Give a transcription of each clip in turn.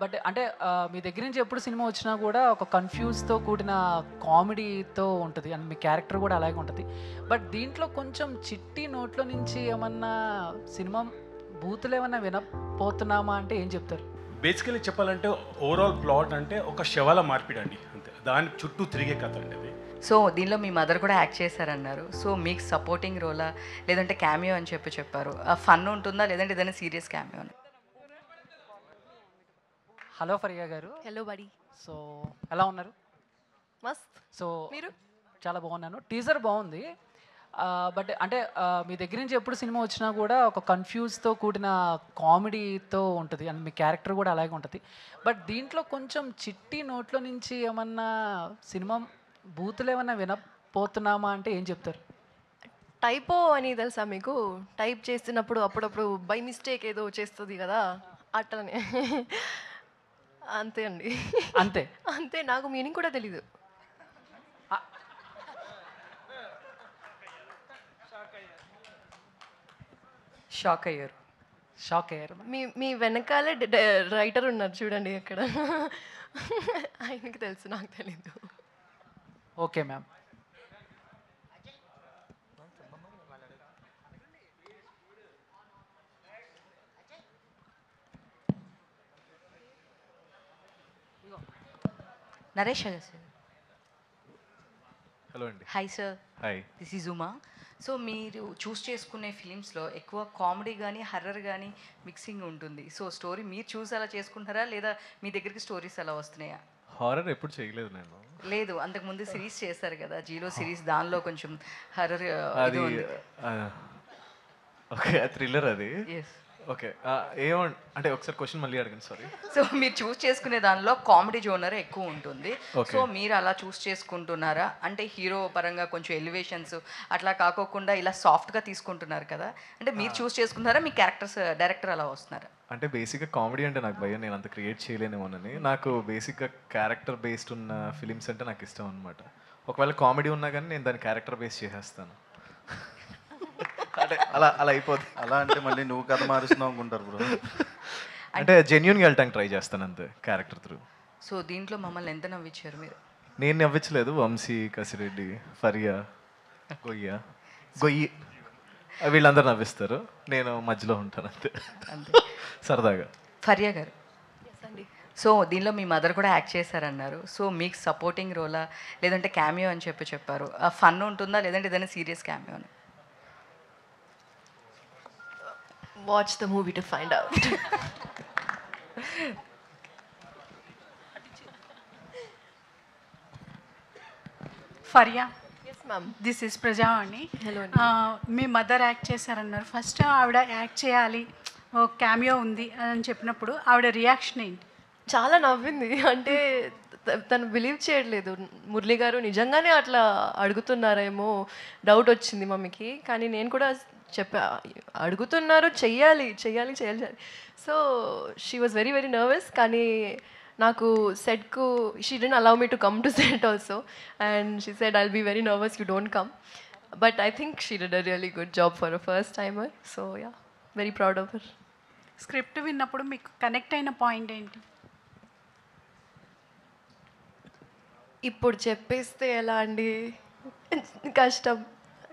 But అంటే మీ దగ్గర నుంచి ఎప్పుడు సినిమా వచ్చినా కూడా ఒక కన్‌ఫ్యూజ్‌తో కూడిన కామెడీతో ఉంటది. అండ్ మీ క్యారెక్టర్ కూడా అలాగే ఉంటది. బట్ దీంట్లో కొంచెం చిట్టి నోట్లో నుంచి ఏమన్నా సినిమా బూతులేమన్నా వినపోతున్నామా అంటే ఏం చెప్తారు? బేసికలీ చెప్పాలంటే ఓవరాల్ ప్లాట్ అంటే ఒక శవాల మార్పిడి అండి అంతే. దాని చుట్టూ తిరిగే కథ అండి అది. సో దీనిలో మీ మదర్ కూడా యాక్ట్ చేశారన్నారు. సో మీకు సపోర్టింగ్ రోలా లేదంటే క్యామియో అని చెప్పారు. ఫన్ ఉంటుందా లేదంటే ఏదైనా సీరియస్ క్యామియో అని? Hello Faria garu. Hello body. So ఎలా ఉన్నారు? మస్త్. సో మీరు? చాలా బాగున్నాను. టీజర్ బాగుంది. బట్ అంటే మీ దగ్గర నుంచి ఎప్పుడు సినిమా వచ్చినా కూడా ఒక కన్‌ఫ్యూజ్‌తో కూడిన కామెడీతో ఉంటది. అండ్ మీ క్యారెక్టర్ కూడా అలాగే ఉంటది. బట్ దీంట్లో కొంచెం చిట్టి నోట్లో నుంచి ఏమన్నా సినిమా బూతులేమన్నా వినపోతున్నామా అంటే ఏం చెప్తారు? టైపో అని తెలుసా మీకు? టైప్ చేస్తున్నప్పుడు అప్పుడప్పుడు బై మిస్టేక్ ఏదో చేస్తుంది కదా, అట్లనే. అంతే అండి. అంతే. అంతే, నాకు మీనింగ్ కూడా తెలీదు. షాక్ అయ్యారు. షాక్ అయ్యారు. మీ మీ వెనకాలే రైటర్ ఉన్నారు చూడండి అక్కడ. ఆయనకి తెలుసు, నాకు తెలీదు. Okay ma'am. Naresh sir. Hello అండి. Hi sir. Hi. This is Uma. So మీరు చూస్ చేసుకునే ఫిలిమ్స్లో ఎక్కువ కామెడీ కానీ హర్రర్ కానీ మిక్సింగ్ ఉంటుంది. సో స్టోరీ మీరు చూసి అలా చేసుకుంటారా లేదా మీ దగ్గరికి స్టోరీస్ అలా వస్తున్నాయా? హారర్ ఎప్పుడు చేయలేదు నేను. లేదు, అంతకుముందు సిరీస్ చేశారు కదా, జీలో సిరీస్, దానిలో కొంచెం హర్రర్ అది ఓకే, థ్రిల్లర్ అది. ఎస్. ఓకే, అంటే ఒకసారి క్వశ్చన్ మళ్ళీ అడగండి, సారీ. సో మీరు చూస్ చేసుకునే దానిలో కామెడీ జోనర్ ఎక్కువ ఉంటుంది. Okay. సో మీరు అలా చూస్ చేసుకుంటున్నారా? అంటే హీరో పరంగా కొంచెం ఎలివేషన్స్ అట్లా కాకోకుండా ఇలా సాఫ్ట్గా తీసుకుంటున్నారు కదా, అంటే మీరు చూస్ చేసుకుంటారా మీ క్యారెక్టర్స్ డైరెక్టర్ అలా వస్తున్నారా? అంటే బేసిక్గా కామెడీ అంటే నాకు భయం, నేను అంత క్రియేట్ చేయలేనేమోనని. నాకు బేసిక్గా క్యారెక్టర్ బేస్డ్ ఉన్న ఫిలిమ్స్ అంటే నాకు ఇష్టం అనమాట. ఒకవేళ కామెడీ ఉన్నా కానీ నేను దాన్ని క్యారెక్టర్ బేస్ చేసేస్తాను. అంటే అలా అలా అయిపోతుంది. అలా అంటే మళ్ళీ నువ్వు కథ మారుస్తున్నావు అనుకుంటారు బ్రో. అంటే జెన్యున్గా వెళ్ళటానికి ట్రై చేస్తాను అంతే, క్యారెక్టర్ త్రూ. సో దీంట్లో మమ్మల్ని ఎంత నవ్వించారు మీరు? నేను నవ్వించలేదు, వంశీ, కసిరెడ్డి, ఫరియా, గొయ్యి వీళ్ళందరూ నవ్విస్తారు, నేను మధ్యలో ఉంటాను అంతే, అంతే. సరదాగా. ఫరియా గారు. అండి. సో దీనిలో మీ మదర్ కూడా యాక్ట్ చేశారన్నారు. సో మీకు సపోర్టింగ్ రోలా లేదంటే క్యామియో అని చెప్పారు. ఫన్ ఉంటుందా లేదంటే ఏదైనా సీరియస్ క్యామియో అని? Watch the movie to find out. Faria, yes ma'am. This is Prajavani. Hello అండి. మీ మదర్ యాక్ట్ చేశారన్నారు. ఫస్ట్ ఆవిడ యాక్ట్ చేయాలి, ఓ క్యామియో ఉంది అని చెప్పినప్పుడు ఆవిడ రియాక్షన్ ఏంటి? చాలా నవ్వింది. అంటే తను బిలీవ్ చేయట్లేదు. మురళి గారు నిజంగానే అట్లా అడుగుతున్నారేమో డౌట్ వచ్చింది మమ్మీకి. కానీ నేను కూడా చెప్పా, అడుగుతున్నారు, చెయ్యాలి చెయ్యాలి చెయ్యాలి. So she was very very nervous. కానీ నాకు సెట్కు she didn't allow me to come to set also, and she said I'll be very nervous, you don't come. But I think she did a really good job for a first timer. So yeah, very proud of her. Script విన్నప్పుడు మీకు connect అయిన point ఏంటి? ఇప్పుడు చెప్పేస్తే ఎలా అండి, కష్టం.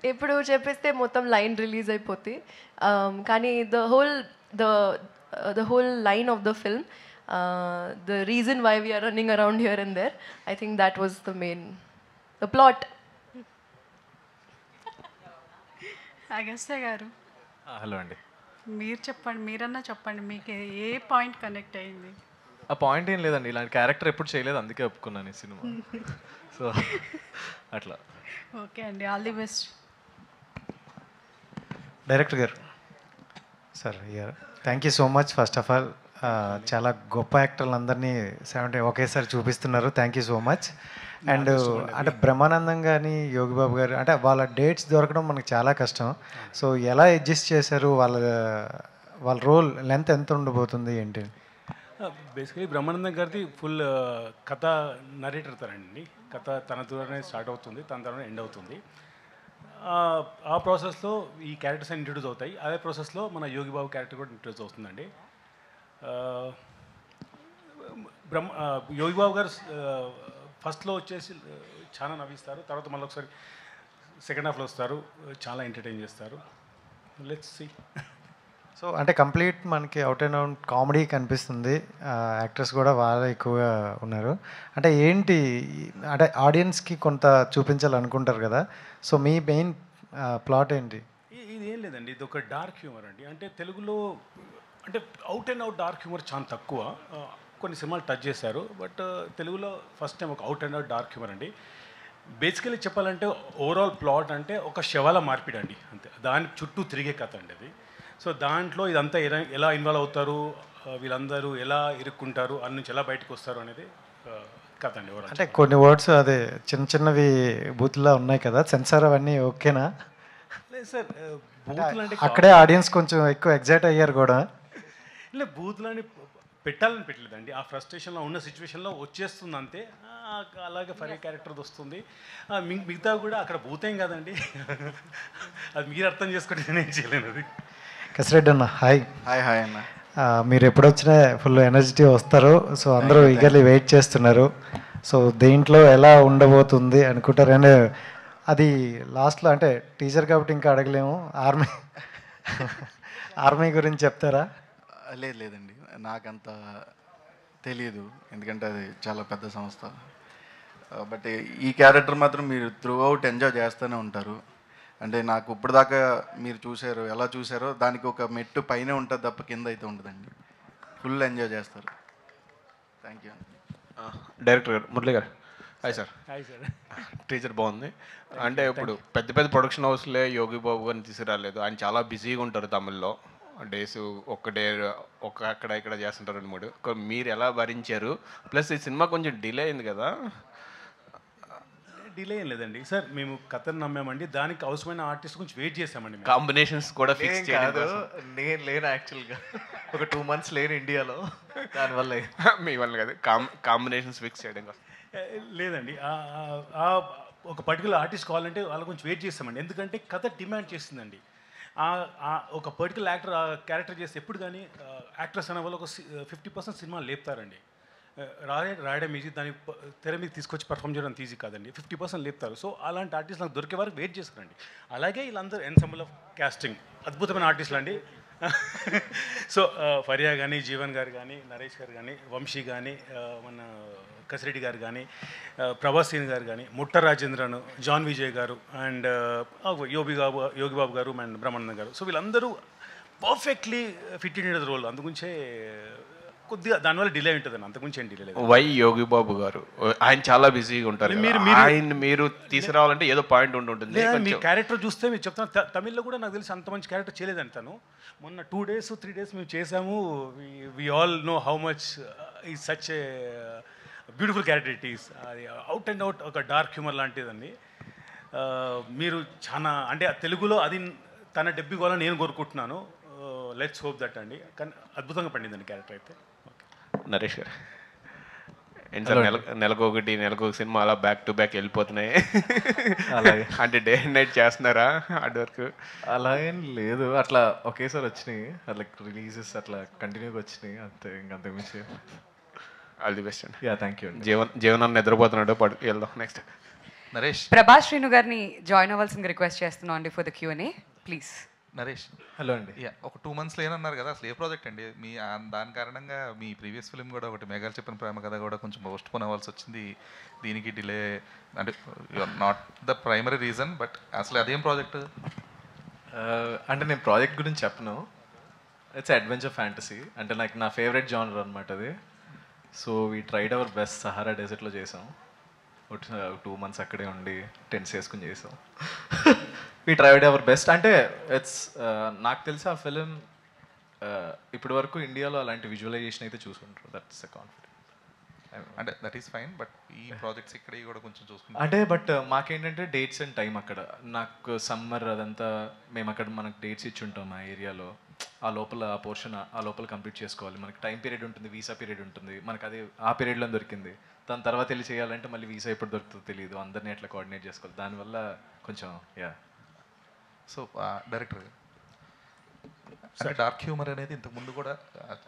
ఎప్పుడు చెప్పేస్తే మొత్తం లైన్ రిలీజ్ అయిపోతుంది. కానీ the whole line of the film, the reason why we're running around here and there, I think that was the plot. Agastya garu, hello అండి. మీరు చెప్పండి, మీరన్నా చెప్పండి, మీకు ఏ పాయింట్ కనెక్ట్ అయింది? ఆ పాయింట్ ఏం లేదండి, ఇలాంటి క్యారెక్టర్ ఎప్పుడు చేయలేదు, అందుకే ఒప్పుకున్నాను ఈ సినిమా. సో అట్లా. ఓకే అండి, ఆల్ ది బెస్ట్. డైరెక్టర్ గారు sir, thank you so much. First of all చాలా గొప్ప యాక్టర్లందరినీ ఒకేసారి చూపిస్తున్నారు. Thank you so much. And అంటే బ్రహ్మానందం కానీ యోగిబాబు గారు, అంటే వాళ్ళ డేట్స్ దొరకడం మనకు చాలా కష్టం. సో ఎలా అడ్జస్ట్ చేశారు? వాళ్ళ రోల్ లెంత్ ఎంత ఉండబోతుంది ఏంటి? బేసికలీ బ్రహ్మానందం గారిది ఫుల్ కథ నరేటర్ తనండి. కథ తన ద్వారానే స్టార్ట్ అవుతుంది, తన ద్వారా ఎండ్ అవుతుంది. ఆ ప్రాసెస్లో ఈ క్యారెక్టర్స్ అన్ని ఇంట్రడ్యూస్ అవుతాయి. అదే ప్రాసెస్లో మన యోగిబాబు క్యారెక్టర్ కూడా ఇంట్రడ్యూస్ అవుతుందండి. యోగి బాబు గారు ఫస్ట్లో వచ్చేసి చాలా నవ్విస్తారు, తర్వాత మళ్ళీ ఒకసారి సెకండ్ హాఫ్లో వస్తారు, చాలా ఎంటర్టైన్ చేస్తారు. Let's see. సో అంటే కంప్లీట్ మనకి అవుట్ అండ్ అవుట్ కామెడీ కనిపిస్తుంది, యాక్టర్స్ కూడా బాగా ఎక్కువగా ఉన్నారు. అంటే ఏంటి అంటే ఆడియన్స్కి కొంత చూపించాలనుకుంటారు కదా, సో మీ మెయిన్ ప్లాట్ ఏంటి? ఇది ఏం లేదండి, ఇది ఒక డార్క్ హ్యూమర్ అండి. అంటే తెలుగులో అంటే out and out dark humour చాలా తక్కువ, కొన్ని సినిమాలు టచ్ చేశారు, బట్ తెలుగులో ఫస్ట్ టైం ఒక out and out dark humour అండి. బేసికలీ చెప్పాలంటే ఓవరాల్ ప్లాట్ అంటే ఒక శవాల మార్పిడి అండి, అంతే. దాని చుట్టూ తిరిగే కథ అండి అది. సో దాంట్లో ఇదంతా ఎలా ఇన్వాల్వ్ అవుతారు, వీళ్ళందరూ ఎలా ఇరుక్కుంటారు, అన్ని నుంచి ఎలా బయటకు వస్తారు అనేది కథ అండి ఓవరాల్. అంటే కొన్ని వర్డ్స్ అదే చిన్న చిన్నవి బూతులా ఉన్నాయి కదా, సెన్సార్ అవన్నీ ఓకేనా? లేదు సార్, బూతులు అంటే అక్కడే ఆడియన్స్ కొంచెం ఎక్కువ ఎగ్జైట్ అయ్యారు కూడా. లేదు, బూతులని పెట్టాలని పెట్టలేదండి, ఆ ఫ్రస్ట్రేషన్లో ఉన్న సిచ్యువేషన్లో వచ్చేస్తుంది అంతే. అలాగే ఫరీ క్యారెక్టర్ వస్తుంది, మిగతా కూడా అక్కడ భూతేం కదండి, అది మీరు అర్థం చేసుకుంటే నేను చేయలేను. అది కసిరెడ్డి అన్న హాయ్. హాయ్ అన్న. మీరు ఎప్పుడు వచ్చినా ఫుల్ ఎనర్జిటీ వస్తారు, సో అందరూ ఈగర్లీ వెయిట్ చేస్తున్నారు. సో దేంట్లో ఎలా ఉండబోతుంది అనుకుంటారు, అండ్ అది లాస్ట్లో అంటే టీచర్ కాబట్టి ఇంకా అడగలేము, ఆర్మీ గురించి చెప్తారా? లేదండి, నాకంత తెలియదు, ఎందుకంటే అది చాలా పెద్ద సంస్థ. బట్ ఈ క్యారెక్టర్ మాత్రం మీరు త్రూ అవుట్ ఎంజాయ్ చేస్తూనే ఉంటారు. అంటే నాకు ఇప్పుడు దాకా మీరు చూసారు, ఎలా చూసారో దానికి ఒక మెట్టు పైన ఉంటుంది తప్ప కింద అయితే ఉండదండి. ఫుల్ ఎంజాయ్ చేస్తారు. Thank you. డైరెక్టర్ గారు, మురళి గారు, hi sir. Hi sir. Teacher బాగుంది. అంటే ఇప్పుడు పెద్ద పెద్ద ప్రొడక్షన్ హౌస్లే యోగి బాబు గారిని తీసుకురాలేదు, ఆయన చాలా బిజీగా ఉంటారు తమిళ్లో, డేస్ ఒక్క డే అక్కడ ఇక్కడ చేస్తుంటారు 2-3. మీరు ఎలా భరించారు? ప్లస్ ఈ సినిమా కొంచెం డిలే అయింది కదా. డిలే ఏం లేదండి సార్, మేము కథను నమ్మామండి, దానికి అవసరమైన ఆర్టిస్ట్ గురించి వెయిట్ చేసామండి. కాంబినేషన్స్ కూడా ఫిక్స్ కాదు, నేను లేను యాక్చువల్గా, ఒక 2 months లేను ఇండియాలో, దానివల్ల మీ వల్ల కాదు, కాంబినేషన్స్ ఫిక్స్ చేయడం కోసం. లేదండి, ఒక పర్టికులర్ ఆర్టిస్ట్ కావాలంటే వాళ్ళ గురించి వెయిట్ చేస్తామండి, ఎందుకంటే కథ డిమాండ్ చేస్తుందండి. ఒక పర్టికులర్ యాక్టర్ ఆ క్యారెక్టర్ చేస్తే ఎప్పుడు కానీ యాక్టర్స్ అనే వాళ్ళు ఒక 50% సినిమాలు లేపుతారండి. రాయడం ఈజీ, దాన్ని తెర మీద తీసుకొచ్చి పర్ఫామ్ చేయడం ఈజీ కాదండి, 50% లేపుతారు. సో అలాంటి ఆర్టిస్ట్ నాకు దొరికే వరకు వెయిట్ చేస్తారండి. అలాగే వీళ్ళందరూ ఎన్సెంబుల్ ఆఫ్ కాస్టింగ్ అద్భుతమైన ఆర్టిస్టులు అండి. సో ఫరియా కానీ, జీవన్ గారు కానీ, నరేష్ గారు కానీ, వంశీ కానీ, మన కసిరెడ్డి గారు కానీ, ప్రభాస్ గారు కానీ, ముట్ట రాజేంద్రను, జాన్ విజయ్ గారు, అండ్ యోగి బాబు గారు అండ్ బ్రహ్మానందం గారు. సో వీళ్ళందరూ perfectly fit in the role, అందుగురించే కొద్దిగా దానివల్ల డిలే ఉంటుందండి, అంతకుమించి ఏం డిలే లేదు. వై యోగి బాబు గారు, ఆయన చాలా బిజీగా ఉంటారు, మీరు తీసుకురావాలంటే ఏదో పాయింట్ ఉంటుంది. మీ క్యారెక్టర్ చూస్తే మీరు చెప్తాను, తమిళ్లో కూడా నాకు తెలిసి అంత మంచి క్యారెక్టర్ చేయలేదండి తను. మొన్న 2 days 3 days మేము చేసాము. We all know how much ఈ such a beautiful character it is. అది అవుట్ అండ్ అవుట్ ఒక డార్క్ హ్యూమర్ లాంటిదండి. మీరు చాలా అంటే తెలుగులో అది తన డెబ్యూ కావాలని నేను కోరుకుంటున్నాను. లెట్స్ హోప్ దట్ అండి. కానీ అద్భుతంగా పండిందండి క్యారెక్టర్ అయితే. నరేష్ గారు ఏంటి సార్, నెలకు ఒక సినిమా అలా బ్యాక్ టు బ్యాక్ వెళ్ళిపోతున్నాయి, అలాగే అంటే డే అండ్ నైట్ చేస్తున్నారా హార్డ్ వర్క్? అలాగేం లేదు, అట్లా ఒకేసారి వచ్చినాయి, అట్లా రిలీజెస్ అట్లా కంటిన్యూగా వచ్చినాయి అంతే, ఇంకంతకు మించి. ఆల్ ది బెస్ట్ అండి. Yeah thank you. జీవనాన్ని నిద్రపోతున్నాడు, వెళ్దాం నెక్స్ట్. నరేష్, ప్రభాస్ శ్రీను గారిని జాయిన్ అవ్వాల్సింది రిక్వెస్ట్ చేస్తున్నాం అండి for the Q&A please. Naresh hello అండి. యా, ఒక 2 months లేనన్నారు కదా, అసలు ఏ ప్రాజెక్ట్ అండి మీ? దాని కారణంగా మీ ప్రీవియస్ ఫిల్మ్ కూడా ఒకటి మేఘాలు చెప్పిన ప్రేమ కథ కూడా కొంచెం పోస్ట్పోన్ అవ్వాల్సి వచ్చింది, దీనికి డిలే. అంటే you're not the primary reason, but అసలు అదేం ప్రాజెక్ట్? అంటే నేను ప్రాజెక్ట్ గురించి చెప్పను, ఇట్స్ అడ్వెంచర్ ఫ్యాంటసీ, అంటే నాకు నా ఫేవరెట్ జానర్ అనమాట అది. So we tried our best, Sahara డెజర్ట్లో చేసాం, 2 months అక్కడే ఉండి టెంట్స్ వేసుకుని చేసాం. We tried our best. అంటే ఇట్స్ నాకు తెలిసి ఆ ఫిలిం ఇప్పటి వరకు ఇండియాలో అలాంటి విజువలైజేషన్ అయితే చూసుకుంటారు, దట్స్ ఎ కాన్ఫిడెంట్. అంటే దట్ ఈస్ ఫైన్, బట్ ఈ ప్రాజెక్ట్స్ ఇక్కడ కూడా కొంచెం చూసుకుంటాం. అంటే బట్ మాకేంటంటే డేట్స్ అండ్ టైం అక్కడ, నాకు సమ్మర్ అదంతా మేము అక్కడ మనకు డేట్స్ ఇచ్చి ఉంటాం ఆ ఏరియాలో, ఆ లోపల ఆ పోర్షన్ ఆ లోపల కంప్లీట్ చేసుకోవాలి. మనకి టైం పీరియడ్ ఉంటుంది, వీసా పీరియడ్ ఉంటుంది, మనకు అది ఆ పీరియడ్లో దొరికింది. దాని తర్వాత వెళ్ళి చేయాలంటే మళ్ళీ వీసా ఎప్పుడు దొరుకుతుందో తెలియదు, అందరినీ ఎట్లా కోఆర్డినేట్ చేసుకోవాలి, దానివల్ల కొంచెం యా. సో డైరెక్టర్ అంటే డార్క్ హ్యూమర్ అనేది ఇంతకు ముందు కూడా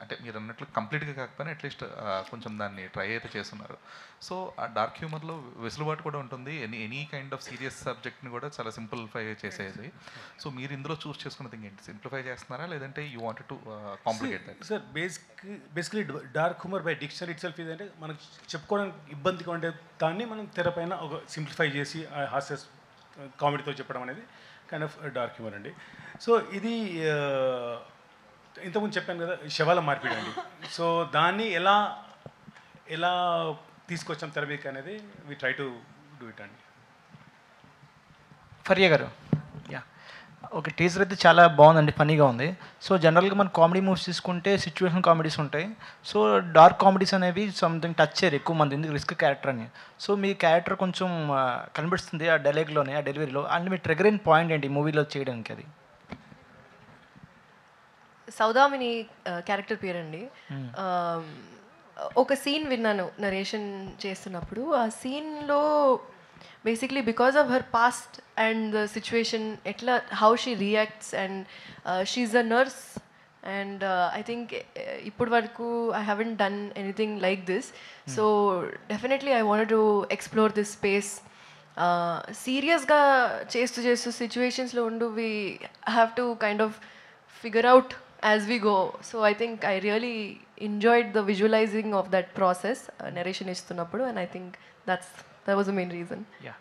అంటే మీరు అన్నట్లు కంప్లీట్గా కాకపోయినా అట్లీస్ట్ కొంచెం దాన్ని ట్రై అయితే చేస్తున్నారు. సో ఆ డార్క్ హ్యూమర్లో వెసులుబాటు కూడా ఉంటుంది, ఎనీ కైండ్ ఆఫ్ సీరియస్ సబ్జెక్ట్ని కూడా చాలా సింప్లిఫై చేసేది. సో మీరు ఇందులో చూస్ చేసుకున్నది ఏంటి, సింప్లిఫై చేస్తున్నారా లేదంటే you wanted to complicate that? Sir basically dark humour by dictionary it self ఇదంటే మనకు చెప్పుకోవడానికి ఇబ్బందిగా ఉండే దాన్ని మనం తెరపైన ఒక సింప్లిఫై చేసి హాస్య కామెడీతో చెప్పడం అనేది కైండ్ ఆఫ్ డార్క్ హ్యూమర్ అండి. సో ఇది ఇంతకుముందు చెప్పాను కదా శవాల మార్పిడి అండి. సో దాన్ని ఎలా తీసుకొచ్చాం తెరపైకి అనేది we try to do it అండి. ఫరియా గారు, యా, ఒక టీజర్ అయితే చాలా బాగుందండి, ఫన్నీగా ఉంది. సో జనరల్గా మన కామెడీ మూవీస్ తీసుకుంటే సిచ్యువేషన్ కామెడీస్ ఉంటాయి. సో డార్క్ కామెడీస్ అనేవి సంథింగ్ టచ్ చేయరు ఎక్కువ మంది, ఎందుకు రిస్క్ క్యారెక్టర్ అని. సో మీ క్యారెక్టర్ కొంచెం కనిపిస్తుంది ఆ డైలాగ్లోనే, ఆ డెలివరీలో. అండ్ మీ ట్రిగర్ ఇన్ పాయింట్ ఏంటి మూవీలో చేయడానికి? అది సౌదామిని క్యారెక్టర్ పేరండి. ఒక సీన్ విన్నాను నరేషన్ చేస్తున్నప్పుడు. ఆ సీన్లో basically because of her past and the situation, how she reacts, and she's a nurse, and I think ippur varaku I haven't done anything like this. So definitely I wanted to explore this space. Serious ga chestu situations lo undu, we have to kind of figure out as we go. So I think I really enjoyed the visualizing of that process, narration istunnappudu, and I think that was the main reason. Yeah,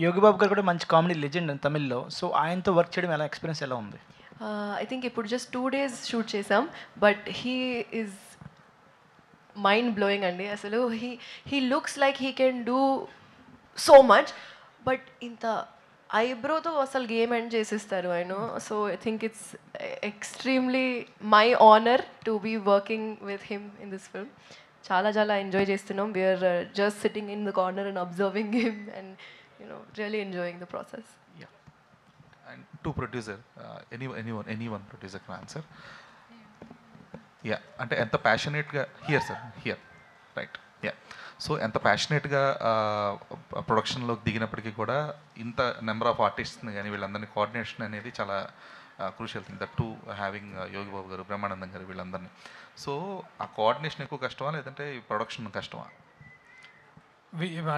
Yogi Babu గారు కూడా మంచి comedy legend తమిళ్లో. So ఆయనతో work చేయడం ఎలా, experience ఎలా ఉంది? I think ఇప్పుడు just 2 days షూట్ చేసాం, but he is mind blowing అండి. అసలు he looks like he can do so much, but ఇంత ఐబ్రోతో అసలు గేమ్ ఎండ్ చేసిస్తారు ఆయన. So I think it's extremely my honour to be working with him in this film. చాలా enjoy చేస్తున్నాం. We're just sitting in the corner and observing him and really enjoying the process. And to producer, anyone producer can answer. Yeah, అంటే ఎంత ప్యాషనేట్గా here right, yeah. So ఎంత ప్యాషనేట్గా ప్రొడక్షన్లోకి దిగినప్పటికీ కూడా ఇంత number of ఆర్టిస్ట్ని కానీ వీళ్ళందరినీ కోఆర్డినేషన్ అనేది చాలా crucial thing. That to having Yogi Babu గారు, బ్రహ్మానందం గారు, వీళ్ళందరినీ. సో ఆ కోఆర్డినేషన్ ఎక్కువ కష్టమా లేదంటే ఈ ప్రొడక్షన్ కష్టమా?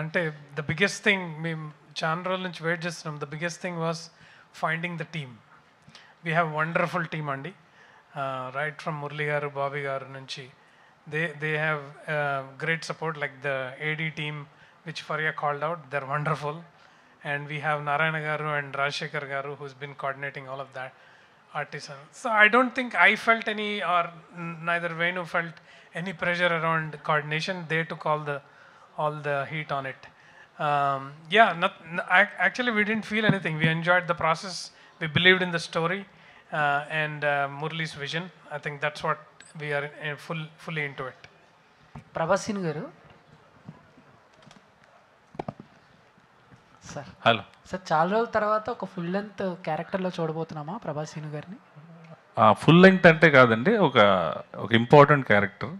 అంటే ద బిగ్గెస్ట్ థింగ్ మేము చాలా రోజుల నుంచి వెయిట్ చేస్తున్నాం. The biggest thing was finding the team. We have wonderful team అండి, రైట్ ఫ్రమ్ మురళి గారు, బాబీ గారు నుంచి. They have great support, like the AD team which Faria called out, they are wonderful. And we have Narayana Garu and Rajshekhar Garu who's been coordinating all of that artisan. So I don't think I felt any, or neither Venu felt any pressure around coordination. They took all the heat on it. Actually we didn't feel anything. We enjoyed the process. We believed in the story and Murli's vision. I think that's what we are fully into it. ప్రభాసిన్ గారు sir, hello sir, చాలా రోజుల తర్వాత ఒక full length క్యారెక్టర్లో చూడబోతున్నామా ప్రభాసిన్ గారిని? Full length అంటే కాదండి, ఒక ఇంపార్టెంట్ క్యారెక్టర్,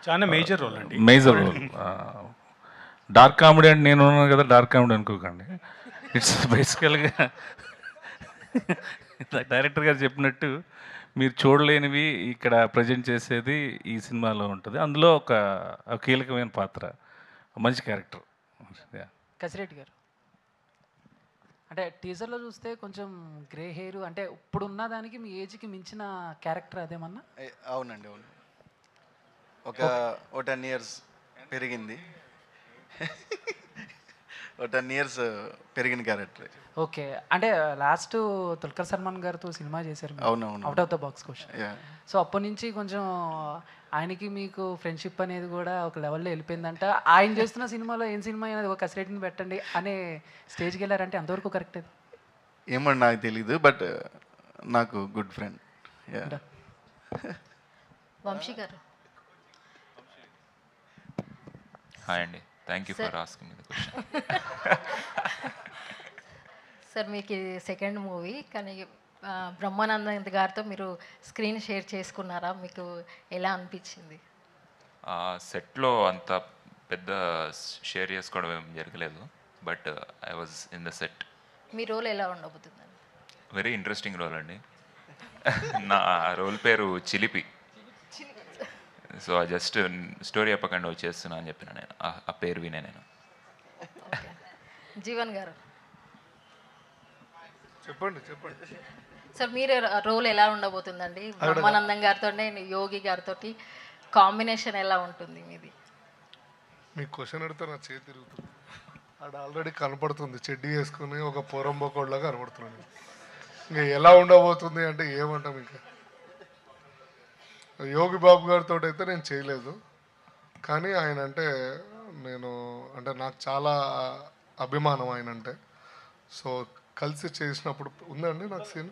చాలా మేజర్ రోల్ అండి. Major role. డార్క్ కామెడీ అంటే నేను ఉన్నాను కదా, డార్క్ కామెడీ అనుకోకండి. ఇట్స్ బేసికల్గా డైరెక్టర్ గారు చెప్పినట్టు మీరు చూడలేనివి ఇక్కడ ప్రజెంట్ చేసేది ఈ సినిమాలో ఉంటుంది. అందులో ఒక కీలకమైన పాత్ర, మంచి క్యారెక్టర్. కసిరెడ్డి గారు, అంటే టీజర్లో చూస్తే కొంచెం గ్రే హెయిర్, అంటే ఇప్పుడున్న దానికి మీ ఏజ్కి మించిన క్యారెక్టర్ అదేమన్నా? అవునండి, అవును. ఒక 10 years పెరిగింది. ఒక 10 years పెరిగిన క్యారెక్టర్. ఓకే, అంటే లాస్ట్ దుల్కర్ సల్మాన్ గారితో సినిమా చేశారు, అవునవును, out of the box question. So అప్పటి నుంచి కొంచెం ఆయనకి మీకు ఫ్రెండ్షిప్ అనేది కూడా ఒక లెవెల్లో వెళ్ళిపోయిందంట. ఆయన చేస్తున్న సినిమాలో ఏం సినిమా అనేది ఒక కసిరెడ్డిని పెట్టండి అనే స్టేజ్కి వెళ్ళారంటే అంతవరకు కరెక్ట్? అది ఏమో నాకు తెలీదు, బట్ నాకు గుడ్ ఫ్రెండ్. వంశీ గారు, హాయ్ అండి, thank you for asking the question. Sir, మీకు ఇది సెకండ్ మూవీ, కానీ బ్రహ్మానందం గారితో మీరు స్క్రీన్ షేర్ చేసుకున్నారా? మీకు ఎలా అనిపించింది? సెట్లో అంత పెద్ద షేర్ చేసుకోవడం ఏం జరగలేదు, but I was in the set. మీ రోల్ ఎలా ఉండబోతుందండి? వెరీ ఇంట్రెస్టింగ్ రోల్ అండి. నా రోల్ పేరు చిలిపి. సో జస్ట్ స్టోరీ చెప్పకుండా వచ్చేస్తున్నా అని చెప్పిన నేను, ఆ పేరు వినే నేను. జీవన్ గారు చెప్పండి. సార్ మీరు రోల్ ఎలా ఉండబోతుందండి? బ్రహ్మానందం గారితో యోగి గారితో కాంబినేషన్ ఎలా ఉంటుంది మీది? మీకు క్వశ్చన్ అడిగితే నా చేతి తిరుగుతుంది. ఆడ ఆల్రెడీ కనపడుతుంది, చెడ్డీ వేసుకుని ఒక పొరంబోకోడ్లాగా కనపడుతున్నాను. ఇంకా ఎలా ఉండబోతుంది అంటే ఏమంటాం. ఇంకా యోగి బాబు గారితో అయితే నేను చేయలేదు, కానీ ఆయన అంటే నాకు చాలా అభిమానం ఆయన అంటే. సో కలిసి చేసినప్పుడు ఉందండి నాకు సీన్.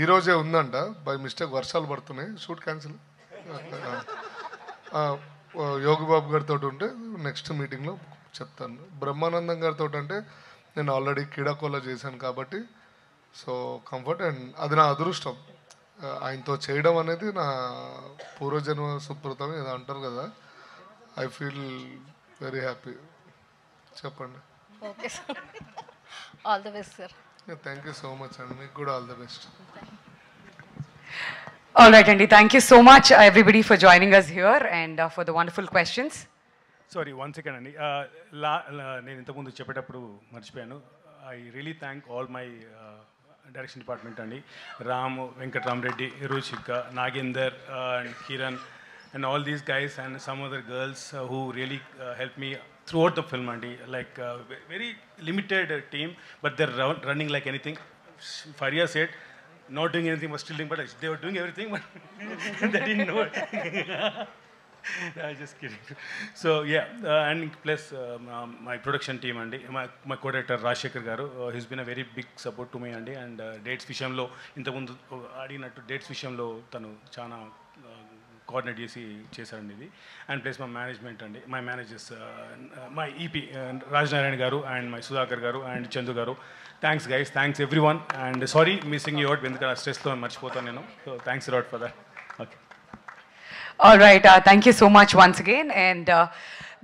ఈరోజే ఉందంట, బై మిస్టేక్ వర్షాలు పడుతున్నాయి, షూట్ క్యాన్సిల్. యోగి బాబు గారితో ఉంటే నెక్స్ట్ మీటింగ్లో చెప్తాను. బ్రహ్మానందం గారితో అంటే నేను ఆల్రెడీ క్రీడాకోలో చేశాను కాబట్టి సో కంఫర్ట్, అండ్ అది నా అదృష్టం. ఆయనతో చేయడం అనేది నా పూర్వజన్మ సుకృతం ఏదో అంటారు కదా. I feel very happy. చెప్పండి. Okay sir, all the best sir. Thank you so much అండి, మీకు కూడా all the best. All right, Andy. Thank you so much, everybody, for joining us here and for the wonderful questions. Sorry, 1 second అండి. నేను ఇంతకుముందు చెప్పేటప్పుడు మర్చిపోయాను. I really thank all my direction department అండి. Ram, Venkatramareddy, Ruchika, Nagender, and Kiran, and all these guys and some other girls who really helped me throughout the film అండి. Like very limited team, but they're running like anything. Faria said, not doing anything but still doing, but they were doing everything, but they didn't know it. Just kidding. So yeah, and plus my production team andi, my co-director Rajshekhar garu, he's been a very big support to me andi, and dates vishamlo ఇంతకుముందు అడిగినట్టు dates విషయంలో తను చాలా coordinate చేశారండి ఇది. And plus మా management అండి, my managers, my EP Rajanarayana garu and my Sudhakar garu and Chandu garu. Thanks guys, thanks everyone, and sorry missing you out, ఎందుకంటే ఆ స్ట్రెస్తో మర్చిపోతాను నేను. So thanks a lot for that. Okay. All right, thank you so much once again. And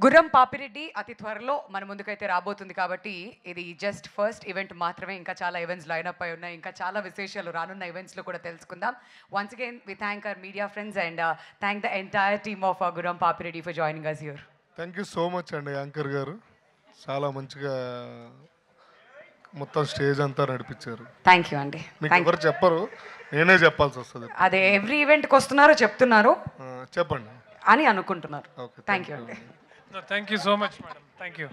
గుర్రం పాపిరెడ్డి అతి త్వరలో మన ముందుకైతే రాబోతుంది కాబట్టి ఇది జస్ట్ ఫస్ట్ ఈవెంట్ మాత్రమే. ఇంకా చాలా ఈవెంట్స్ లైనప్ అయి ఉన్నాయి, ఇంకా చాలా విశేషాలు రానున్న ఈవెంట్స్లో కూడా తెలుసుకుందాం. Once again we thank our media friends and thank the entire team of Gurram Papireddy for joining us here. Thank you so much అండి యాంకర్ గారు, చాలా మంచిగా మొత్తం స్టేజ్ అంతా నడిపించారు. థ్యాంక్ యూ అండి. మీకు ఎవరు చెప్పరు, నేనే చెప్పాల్సి వస్తుంది. అదే ఎవ్రీ ఈవెంట్కి వస్తున్నారు, చెప్తున్నారు, చెప్పండి అని అనుకుంటున్నారు. థ్యాంక్ యూ అండి. Thank you so much, madam. Thank you.